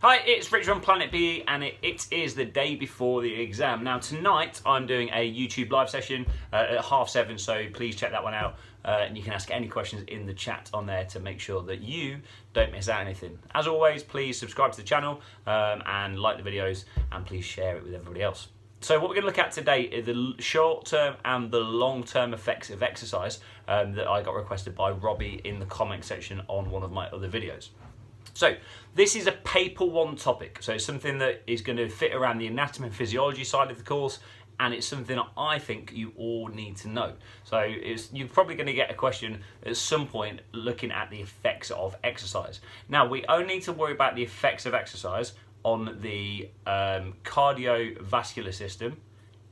Hi, it's Richard on Planet BE, and it is the day before the exam. Now tonight I'm doing a YouTube live session at 7:30, so please check that one out, and you can ask any questions in the chat on there to make sure that you don't miss out anything. As always, please subscribe to the channel and like the videos, and please share it with everybody else. So what we're going to look at today is the short-term and the long-term effects of exercise that I got requested by Robbie in the comment section on one of my other videos. So this is a paper one topic, so it's something that is going to fit around the anatomy and physiology side of the course, and it's something that I think you all need to know. So you're probably going to get a question at some point looking at the effects of exercise. Now we only need to worry about the effects of exercise on the cardiovascular system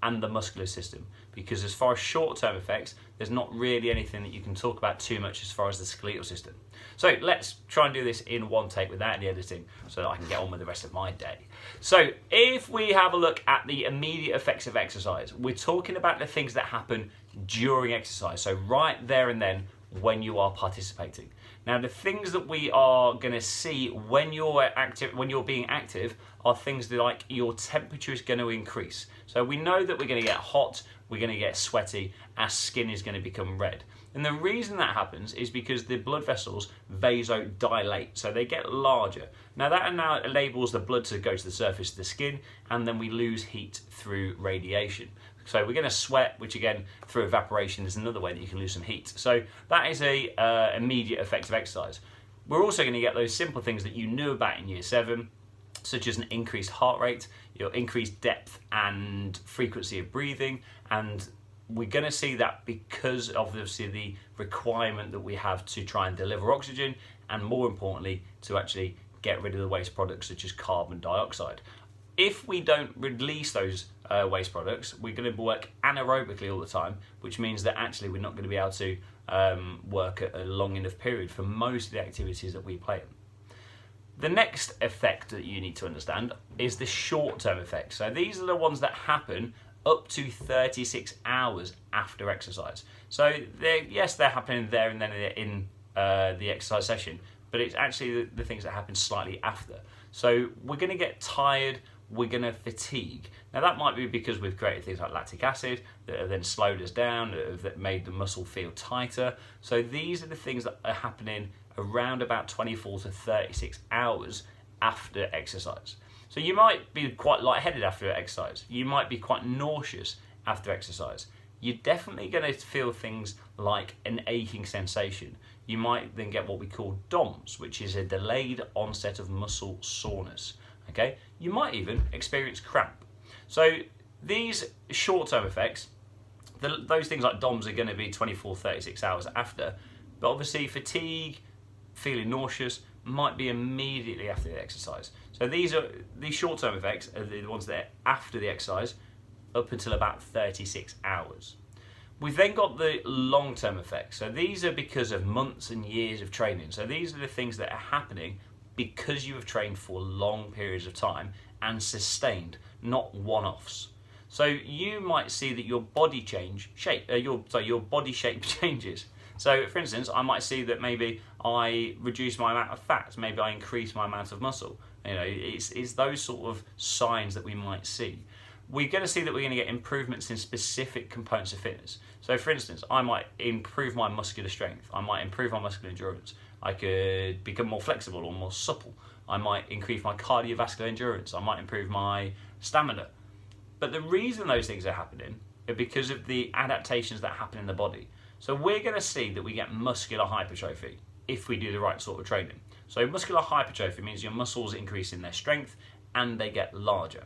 and the muscular system, because as far as short-term effects, there's not really anything that you can talk about too much as far as the skeletal system. So let's try and do this in one take without any editing so that I can get on with the rest of my day. So if we have a look at the immediate effects of exercise, we're talking about the things that happen during exercise, so right there and then when you are participating. Now the things that we are going to see when you're being active are things that, like, your temperature is going to increase. So we know that we're going to get hot, we're going to get sweaty, our skin is going to become red. And the reason that happens is because the blood vessels vasodilate, so they get larger. Now that now enables the blood to go to the surface of the skin, and then we lose heat through radiation. So we're going to sweat, which again, through evaporation, is another way that you can lose some heat. So that is a immediate effect of exercise. We're also going to get those simple things that you knew about in year 7, such as an increased heart rate, your increased depth and frequency of breathing, and we're going to see that because of obviously the requirement that we have to try and deliver oxygen, and more importantly, to actually get rid of the waste products such as carbon dioxide. If we don't release those waste products, we're going to work anaerobically all the time, which means that actually we're not going to be able to work at a long enough period for most of the activities that we play in. The next effect that you need to understand is the short-term effects. So these are the ones that happen up to 36 hours after exercise. So they're happening there and then in the exercise session, but it's actually the things that happen slightly after. So we're going to get tired, we're going to fatigue. Now that might be because we've created things like lactic acid that have then slowed us down, that made the muscle feel tighter. So these are the things that are happening around about 24 to 36 hours after exercise. So you might be quite lightheaded after exercise. You might be quite nauseous after exercise. You're definitely going to feel things like an aching sensation. You might then get what we call DOMS, which is a delayed onset of muscle soreness. Okay? You might even experience cramp. So these short-term effects, those things like DOMS are going to be 24, 36 hours after, but obviously fatigue, feeling nauseous, might be immediately after the exercise. So these short-term effects are the ones that are after the exercise up until about 36 hours. We've then got the long-term effects. So these are because of months and years of training. So these are the things that are happening because you have trained for long periods of time and sustained, not one-offs. So you might see that your body your body shape changes. So for instance, I might see that maybe I reduce my amount of fat, maybe I increase my amount of muscle. You know, it's those sort of signs that we might see. We're going to see that we're going to get improvements in specific components of fitness. So for instance, I might improve my muscular strength, I might improve my muscular endurance, I could become more flexible or more supple, I might increase my cardiovascular endurance, I might improve my stamina. But the reason those things are happening are because of the adaptations that happen in the body. So we're going to see that we get muscular hypertrophy if we do the right sort of training. So muscular hypertrophy means your muscles increase in their strength and they get larger.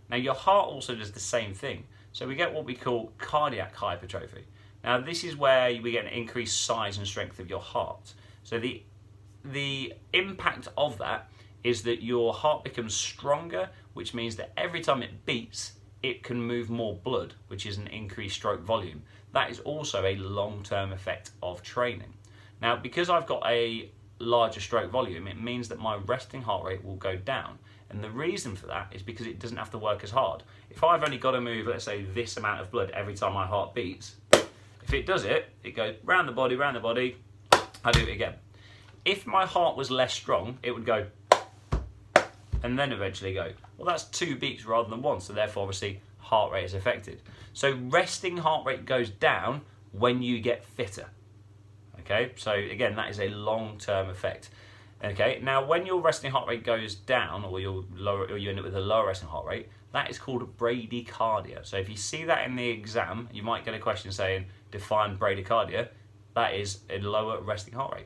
Now your heart also does the same thing. So we get what we call cardiac hypertrophy. Now this is where we get an increased size and strength of your heart. So the impact of that is that your heart becomes stronger, which means that every time it beats, it can move more blood, which is an increased stroke volume. That is also a long-term effect of training. Now, because I've got a larger stroke volume, it means that my resting heart rate will go down. And the reason for that is because it doesn't have to work as hard. If I've only got to move, let's say, this amount of blood every time my heart beats, if it does it, it goes round the body, I do it again. If my heart was less strong, it would go and then eventually go. Well, that's 2 beats rather than 1, so therefore obviously heart rate is affected. So resting heart rate goes down when you get fitter. Okay, so again, that is a long-term effect. Okay, now when your resting heart rate goes down, or you end up with a lower resting heart rate, that is called bradycardia. So if you see that in the exam, you might get a question saying, define bradycardia. That is a lower resting heart rate.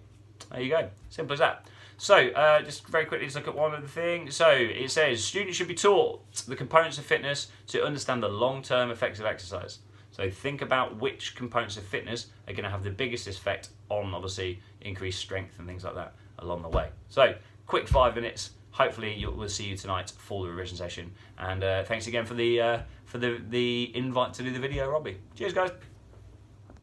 There you go, simple as that. So just very quickly, let's look at one other thing. So it says, students should be taught the components of fitness to understand the long-term effects of exercise. So think about which components of fitness are going to have the biggest effect on, obviously, increased strength and things like that along the way. So quick 5 minutes. Hopefully we'll see you tonight for the revision session. And thanks again for the invite to do the video, Robbie. Cheers, guys.